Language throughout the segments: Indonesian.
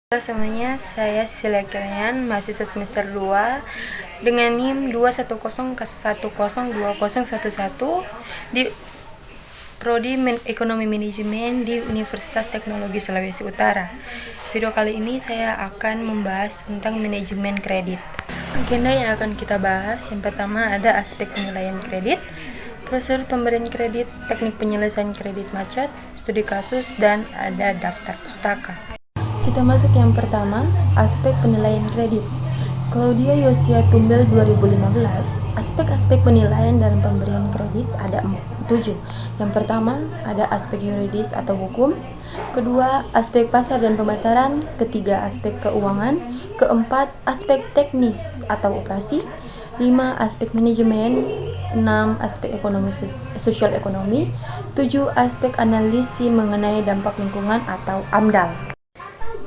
Halo semuanya, saya Cecilia Kilian, mahasiswa semester 2 dengan NIM 210K102011 di Prodi Ekonomi Manajemen di Universitas Teknologi Sulawesi Utara. Video kali ini saya akan membahas tentang manajemen kredit. Agenda yang akan kita bahas, yang pertama ada aspek penilaian kredit, prosedur pemberian kredit, teknik penyelesaian kredit macet, studi kasus, dan ada daftar pustaka. Kita masuk yang pertama, aspek penilaian kredit. Claudia Yosia Tumbel 2015, aspek-aspek penilaian dalam pemberian kredit ada 7. Yang pertama, ada aspek yuridis atau hukum. Kedua, aspek pasar dan pemasaran. Ketiga, aspek keuangan. Keempat, aspek teknis atau operasi. 5. Aspek manajemen. 6. Aspek ekonomi sosial ekonomi. 7. Aspek analisis mengenai dampak lingkungan atau AMDAL.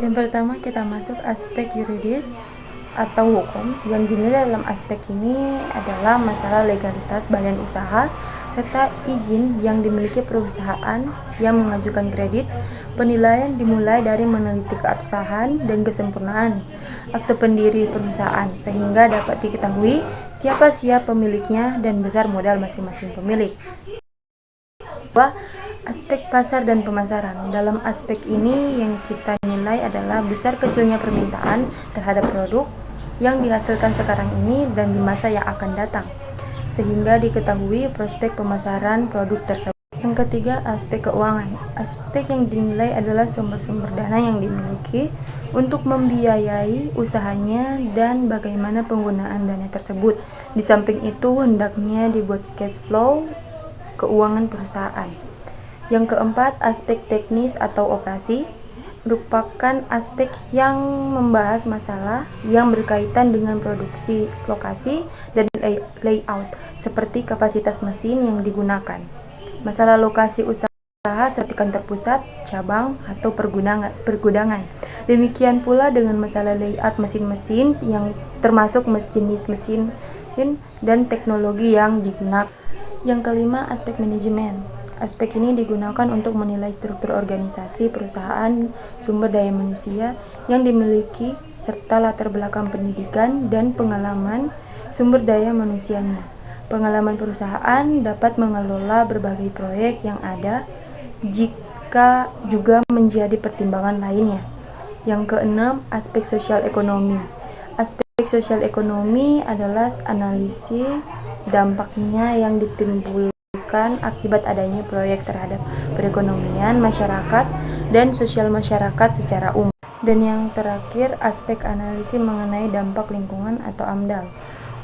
Yang pertama kita masuk aspek yuridis atau hukum. Yang dinilai dalam aspek ini adalah masalah legalitas badan usaha serta izin yang dimiliki perusahaan yang mengajukan kredit. Penilaian dimulai dari meneliti keabsahan dan kesempurnaan akte pendiri perusahaan sehingga dapat diketahui siapa pemiliknya dan besar modal masing-masing pemilik. Aspek pasar dan pemasaran. Dalam aspek ini yang kita nilai adalah besar kecilnya permintaan terhadap produk yang dihasilkan sekarang ini dan di masa yang akan datang, sehingga diketahui prospek pemasaran produk tersebut. Yang ketiga, aspek keuangan. Aspek yang dinilai adalah sumber-sumber dana yang dimiliki untuk membiayai usahanya dan bagaimana penggunaan dana tersebut. Di samping itu, hendaknya dibuat cash flow keuangan perusahaan. Yang keempat, aspek teknis atau operasi merupakan aspek yang membahas masalah yang berkaitan dengan produksi, lokasi, dan layout, seperti kapasitas mesin yang digunakan. Masalah lokasi usaha seperti kantor pusat, cabang, atau pergudangan. Demikian pula dengan masalah layout mesin-mesin yang termasuk jenis mesin dan teknologi yang digunakan. Yang kelima, aspek manajemen. Aspek ini digunakan untuk menilai struktur organisasi perusahaan, sumber daya manusia yang dimiliki, serta latar belakang pendidikan dan pengalaman sumber daya manusianya. Pengalaman perusahaan dapat mengelola berbagai proyek yang ada jika juga menjadi pertimbangan lainnya. Yang keenam, aspek sosial ekonomi. Aspek sosial ekonomi adalah analisis dampaknya yang ditimbulkan akibat adanya proyek terhadap perekonomian masyarakat dan sosial masyarakat secara umum. Dan yang terakhir, aspek analisis mengenai dampak lingkungan atau AMDAL.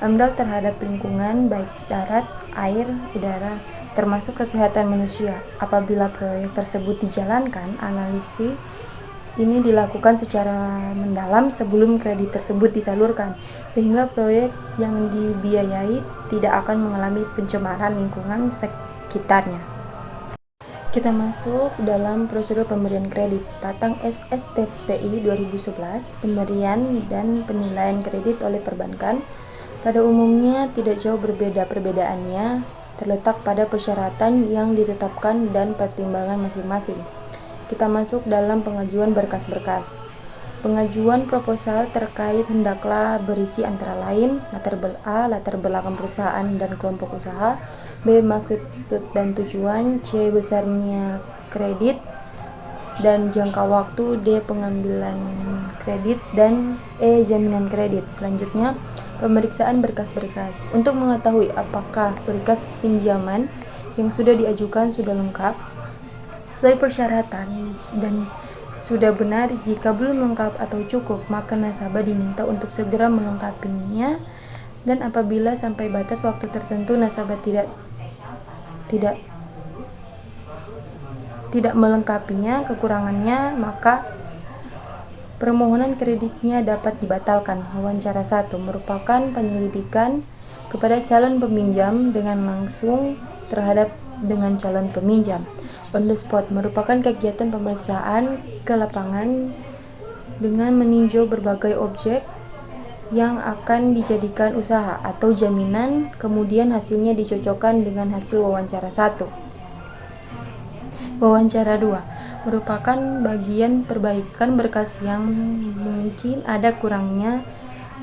AMDAL terhadap lingkungan baik darat, air, udara, termasuk kesehatan manusia. Apabila proyek tersebut dijalankan, analisis ini dilakukan secara mendalam sebelum kredit tersebut disalurkan, sehingga proyek yang dibiayai tidak akan mengalami pencemaran lingkungan sekitarnya. Kita masuk dalam prosedur pemberian kredit. Tatang SSTPI 2011, pemberian dan penilaian kredit oleh perbankan pada umumnya tidak jauh berbeda. Perbedaannya terletak pada persyaratan yang ditetapkan dan pertimbangan masing-masing. Kita masuk dalam pengajuan berkas-berkas. Pengajuan proposal terkait hendaklah berisi antara lain latar belakang perusahaan dan kelompok usaha, B. maksud dan tujuan, C. besarnya kredit dan jangka waktu, D. pengambilan kredit, dan E. jaminan kredit. Selanjutnya, pemeriksaan berkas-berkas. Untuk mengetahui apakah berkas pinjaman yang sudah diajukan sudah lengkap sesuai persyaratan dan sudah benar. Jika belum lengkap atau cukup, maka nasabah diminta untuk segera melengkapinya, dan apabila sampai batas waktu tertentu nasabah tidak melengkapinya kekurangannya, maka permohonan kreditnya dapat dibatalkan. Wawancara 1 merupakan penyelidikan kepada calon peminjam dengan langsung terhadap dengan calon peminjam. On the spot merupakan kegiatan pemeriksaan ke lapangan dengan meninjau berbagai objek yang akan dijadikan usaha atau jaminan, kemudian hasilnya dicocokkan dengan hasil wawancara 1. Wawancara 2 merupakan bagian perbaikan berkas yang mungkin ada kurangnya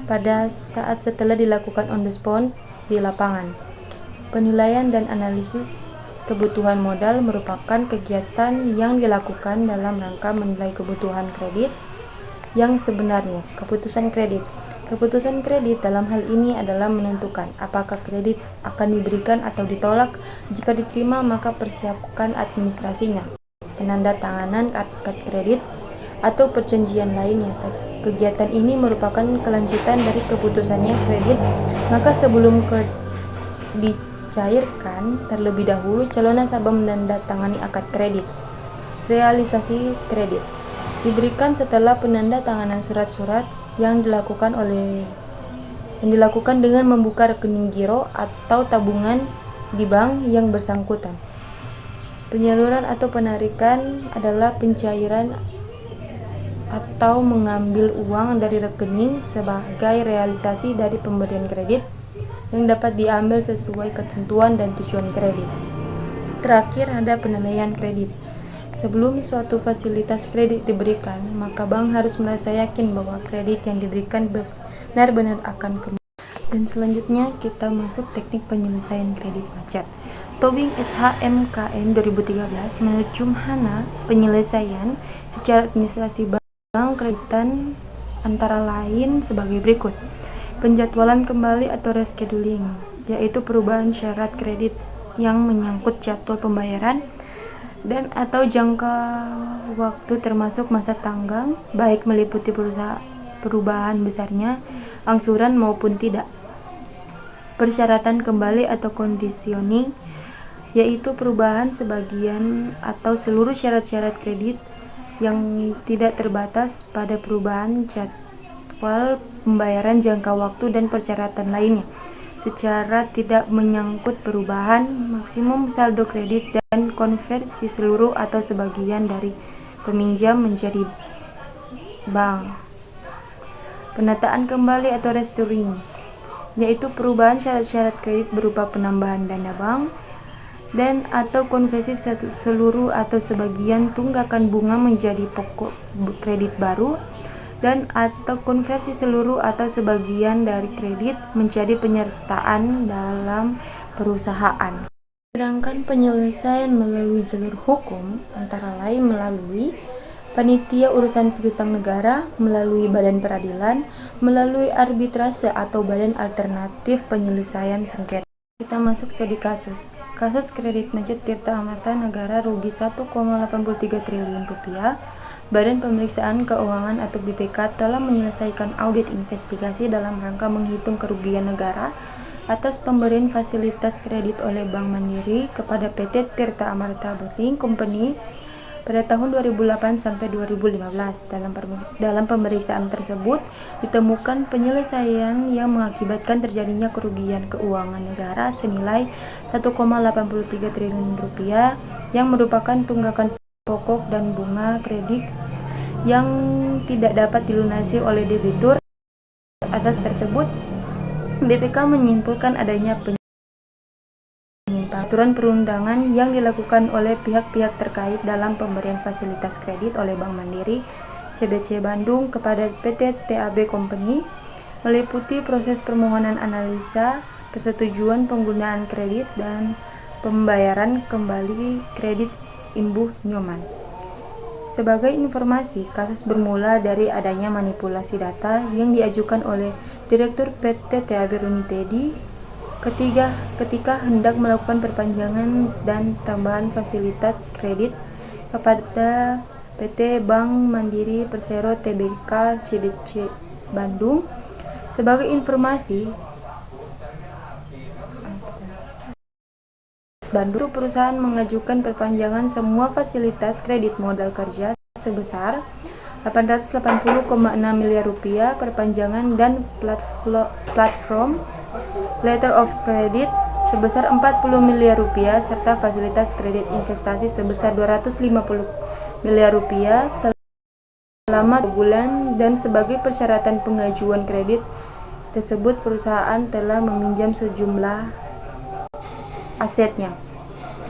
pada saat setelah dilakukan on the spot di lapangan. Penilaian dan analisis kebutuhan modal merupakan kegiatan yang dilakukan dalam rangka menilai kebutuhan kredit yang sebenarnya. Keputusan kredit dalam hal ini adalah menentukan apakah kredit akan diberikan atau ditolak. Jika diterima, maka persiapkan administrasinya, penandatanganan akad kredit, atau perjanjian lainnya. Kegiatan ini merupakan kelanjutan dari keputusannya kredit, maka sebelum dicairkan, terlebih dahulu calon nasabah menandatangani akad kredit. Realisasi kredit diberikan setelah penandatanganan surat-surat yang dilakukan dengan membuka rekening giro atau tabungan di bank yang bersangkutan. Penyaluran atau penarikan adalah pencairan atau mengambil uang dari rekening sebagai realisasi dari pemberian kredit yang dapat diambil sesuai ketentuan dan tujuan kredit. Terakhir, ada penilaian kredit. Sebelum suatu fasilitas kredit diberikan, maka bank harus merasa yakin bahwa kredit yang diberikan benar-benar akan kembali. Dan selanjutnya kita masuk teknik penyelesaian kredit macet. Tobing SHMKN 2013 menerjemahkan penyelesaian secara administrasi bank kreditan antara lain sebagai berikut. Penjadwalan kembali atau rescheduling, yaitu perubahan syarat kredit yang menyangkut jadwal pembayaran dan atau jangka waktu termasuk masa tanggang, baik meliputi perubahan besarnya, angsuran maupun tidak. Persyaratan kembali atau conditioning, yaitu perubahan sebagian atau seluruh syarat-syarat kredit yang tidak terbatas pada perubahan jadwal pembayaran, jangka waktu, dan persyaratan lainnya secara tidak menyangkut perubahan maksimum saldo kredit dan konversi seluruh atau sebagian dari peminjam menjadi bank. Penataan kembali atau restoring, yaitu perubahan syarat-syarat kredit berupa penambahan dana bank dan atau konversi seluruh atau sebagian tunggakan bunga menjadi pokok kredit baru dan atau konversi seluruh atau sebagian dari kredit menjadi penyertaan dalam perusahaan. Sedangkan penyelesaian melalui jalur hukum antara lain melalui panitia urusan piutang negara, melalui badan peradilan, melalui arbitrase atau badan alternatif penyelesaian sengketa. Kita masuk studi kasus. Kasus kredit macet Tirta Amarta Negara rugi 1,83 triliun rupiah. Badan Pemeriksaan Keuangan atau BPK telah menyelesaikan audit investigasi dalam rangka menghitung kerugian negara atas pemberian fasilitas kredit oleh Bank Mandiri kepada PT Tirta Amarta Banking Company pada tahun 2008 sampai 2015. Dalam pemeriksaan tersebut ditemukan penyelesaian yang mengakibatkan terjadinya kerugian keuangan negara senilai 1,83 triliun rupiah yang merupakan tunggakan pokok dan bunga kredit yang tidak dapat dilunasi oleh debitur. Atas tersebut, BPK menyimpulkan adanya aturan perundangan yang dilakukan oleh pihak-pihak terkait dalam pemberian fasilitas kredit oleh Bank Mandiri CBC Bandung kepada PT TAB Company, meliputi proses permohonan analisa persetujuan penggunaan kredit dan pembayaran kembali kredit imbuh nyoman. Sebagai informasi, kasus bermula dari adanya manipulasi data yang diajukan oleh Direktur PT TAB Runi Teddy ketika hendak melakukan perpanjangan dan tambahan fasilitas kredit kepada PT Bank Mandiri Persero Tbk CBC Bandung. Sebagai informasi, Bandung perusahaan mengajukan perpanjangan semua fasilitas kredit modal kerja sebesar 880,6 miliar rupiah, perpanjangan dan platform letter of credit sebesar 40 miliar rupiah, serta fasilitas kredit investasi sebesar 250 miliar rupiah selama 2 bulan. Dan sebagai persyaratan pengajuan kredit tersebut, perusahaan telah meminjam sejumlah asetnya.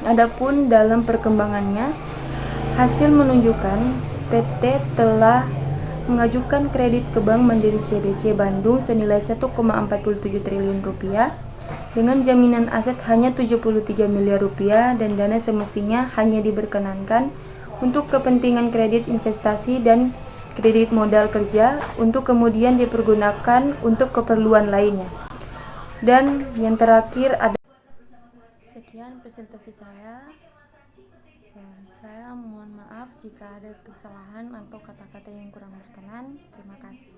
Adapun dalam perkembangannya, Hasil menunjukkan PT telah mengajukan kredit ke Bank Mandiri CBC Bandung senilai 1,47 triliun rupiah dengan jaminan aset hanya 73 miliar rupiah dan dana semestinya hanya diperkenankan untuk kepentingan kredit investasi dan kredit modal kerja untuk kemudian dipergunakan untuk keperluan lainnya. Dan yang terakhir ada sekian presentasi saya. Saya mohon maaf jika ada kesalahan atau kata-kata yang kurang berkenan. Terima kasih.